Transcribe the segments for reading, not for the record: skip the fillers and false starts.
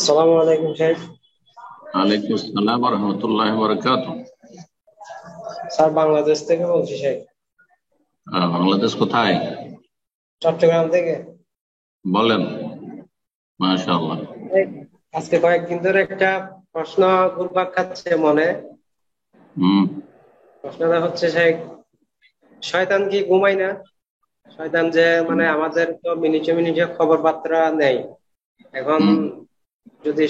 আসসালামু আলাইকুম শেখ। ওয়ালাইকুম আসসালাম ওয়া রাহমাতুল্লাহি ওয়া বারাকাতুহু। স্যার বাংলাদেশ থেকে বলছি শেখ। বাংলাদেশ কোথায়? চট্টগ্রাম থেকে। বলেন। মাশাআল্লাহ। এই, আজকে কয়েকদিন ধরে একটা প্রশ্ন ঘুরপাক খাচ্ছে মনে। হুম। প্রশ্নটা হচ্ছে শেখ, শয়তান কি ঘুমায় না? শয়তান যে মানে আমাদের তো মিনিটে মিনিটে খবর বার্তা নেই এখন। হুম।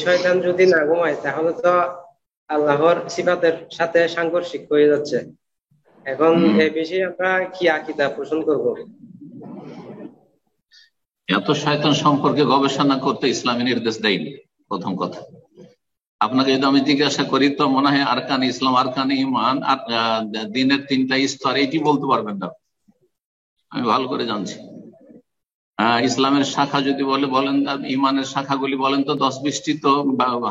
শয়তান যদি না ঘুমায় তাহলে তো আল্লাহর সিফাতের সাথে সাংঘর্ষিক হয়ে যাচ্ছে। এখন হুম। এই বিষয়ে আমরা কি আকীদা পোষণ করব? এত শয়তান সম্পর্কে গবেষণা করতে ইসলামী নির্দেশ দেয়নি। প্রথম কথা, আপনাকে যদি আমি জিজ্ঞাসা করি তো মনে হয় আরকান ইসলাম, আরকান ইমান আর দিনের তিনটা স্তর এটি বলতে পারবেন না। আমি ভালো করে জানছি। ইসলামের শাখা যদি বলেন, ইমানের শাখাগুলি বলেন তো 10-20টি তো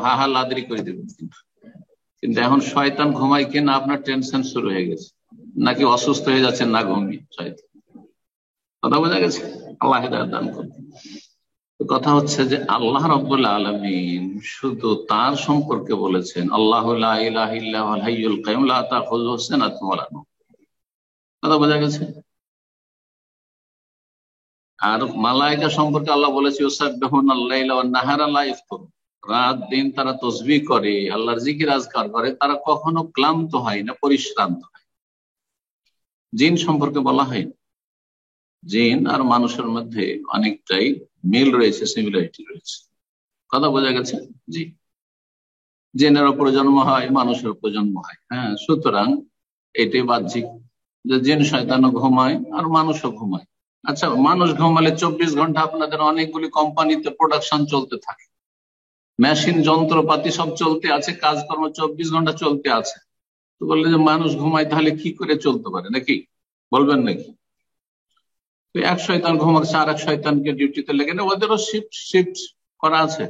হা হা লাদরি করে দেবেন। কিন্তু এখন শয়তান ঘুমায় কিনা আপনার টেনশন শুরু হয়ে গেছে, নাকি অসুস্থ হয়ে যাচ্ছে না ঘুমিয়ে শয়তান। কথা বোঝা গেছে? আল্লাহ হেদায়েত দান করুন। কথা হচ্ছে যে আল্লাহ রাব্বুল আলামিন শুধু তার সম্পর্কে বলেছেন, আল্লাহু লা ইলাহা ইল্লা হুয়াল হাইয়ুল কাইয়ুম লা তাখুযুহু সিনাতুন ওয়া লা নাওম। কথা বোঝা গেছে? আর মালায়েকা সম্পর্কে আল্লাহ বলেছে, ইউসাব্বিহুনাল লাইলা ওয়ান নাহারা লা ইফতুরুন। রাত দিন তারা তসবিহ করে, আল্লাহর জিকির আজকার করে, তারা কখনো ক্লান্ত হয় না, পরিশ্রান্ত হয়। জিন সম্পর্কে বলা হয়, জিন আর মানুষের মধ্যে অনেকটাই মিল রয়েছে, সিমিলারিটি রয়েছে। কথা বোঝা গেছে? জি। জিনেরও প্রজন্ম হয়, মানুষের প্রজন্ম হয়। হ্যাঁ, সুতরাং এটি বাহ্যিক যে জিন শয়তানও ঘুমায় আর মানুষও ঘুমায়। আচ্ছা, মানুষ ঘুমালে 24 ঘন্টা আপনাদের অনেকগুলি কোম্পানিতে প্রোডাকশন চলতে থাকে, মেশিন যন্ত্রপাতি সব চলতে আছে, কাজকর্ম 24 ঘন্টা চলতে আছে। তো বললে যে মানুষ ঘুমায়, তাহলে কি করে চলতে পারে, নাকি বলবেন নাকি? তো এক শয়তান ঘুমাচ্ছে আর এক শয়তানকে ডিউটিতে লেগে না, ওদেরও শিফট শিফট করা আছে।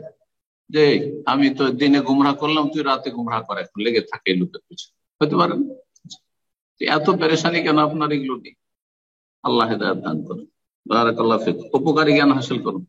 যে আমি তো দিনে গুমরাহ করলাম, তুই রাতে গুমরাহ করে, এখন লেগে থাকে এই লোকের পিছনে। হতে পারে না? এত পেরেশানি কেন আপনার এগুলো নিয়ে? আল্লাহ হেদায়েত দান করুন। বারাকাল্লাহু ফিক। উপকারী জ্ঞান হাসিল করুন।